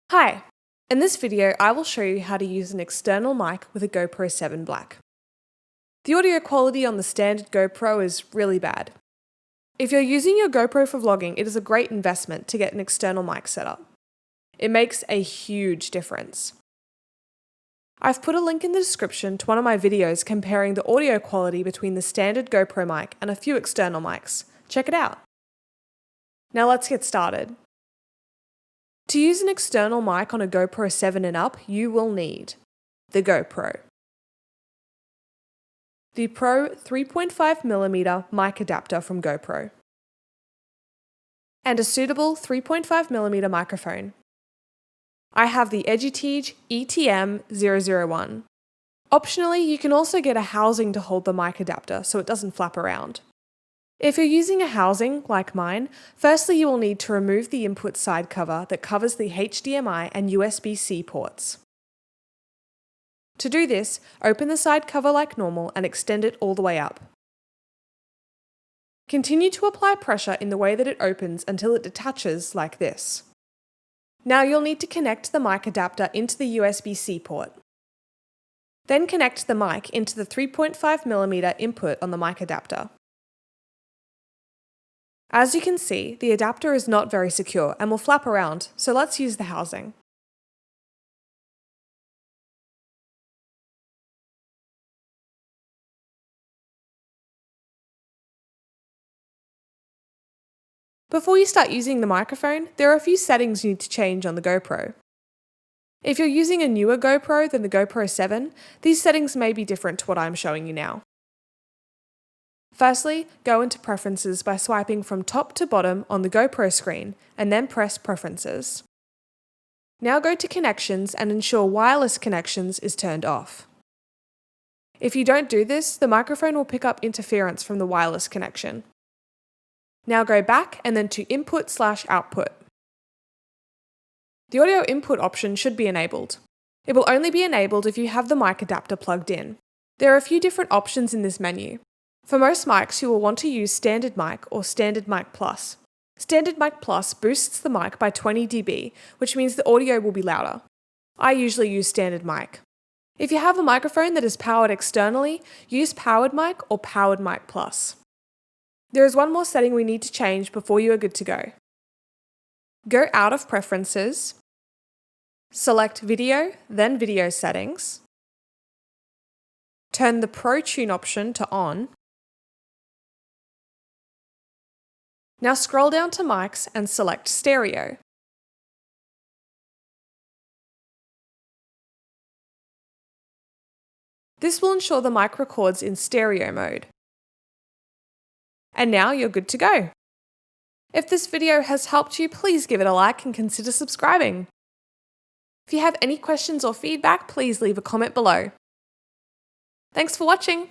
Hi! In this video, I will show you how to use an external mic with a GoPro 7 Black. The audio quality on the standard GoPro is really bad. If you're using your GoPro for vlogging, it is a great investment to get an external mic set up. It makes a huge difference. I've put a link in the description to one of my videos comparing the audio quality between the standard GoPro mic and a few external mics. Check it out. Now let's get started. To use an external mic on a GoPro 7 and up, you will need the GoPro, the Pro 3.5mm mic adapter from GoPro, and a suitable 3.5mm microphone. I have the Egitige ETM001. Optionally, you can also get a housing to hold the mic adapter so it doesn't flap around. If you're using a housing, like mine, firstly you will need to remove the input side cover that covers the HDMI and USB-C ports. To do this, open the side cover like normal and extend it all the way up. Continue to apply pressure in the way that it opens until it detaches like this. Now you'll need to connect the mic adapter into the USB-C port. Then connect the mic into the 3.5mm input on the mic adapter. As you can see, the adapter is not very secure and will flap around, so let's use the housing. Before you start using the microphone, there are a few settings you need to change on the GoPro. If you're using a newer GoPro than the GoPro 7, these settings may be different to what I'm showing you now. Firstly, go into Preferences by swiping from top to bottom on the GoPro screen and then press Preferences. Now go to Connections and ensure Wireless Connections is turned off. If you don't do this, the microphone will pick up interference from the wireless connection. Now go back and then to Input/Output. The audio input option should be enabled. It will only be enabled if you have the mic adapter plugged in. There are a few different options in this menu. For most mics, you will want to use Standard Mic or Standard Mic Plus. Standard Mic Plus boosts the mic by 20 dB, which means the audio will be louder. I usually use Standard Mic. If you have a microphone that is powered externally, use Powered Mic or Powered Mic Plus. There is one more setting we need to change before you are good to go. Go out of Preferences, select Video, then Video Settings, turn the Pro Tune option to on. Now scroll down to Mics and select Stereo. This will ensure the mic records in stereo mode. And now you're good to go. If this video has helped you, please give it a like and consider subscribing. If you have any questions or feedback, please leave a comment below. Thanks for watching.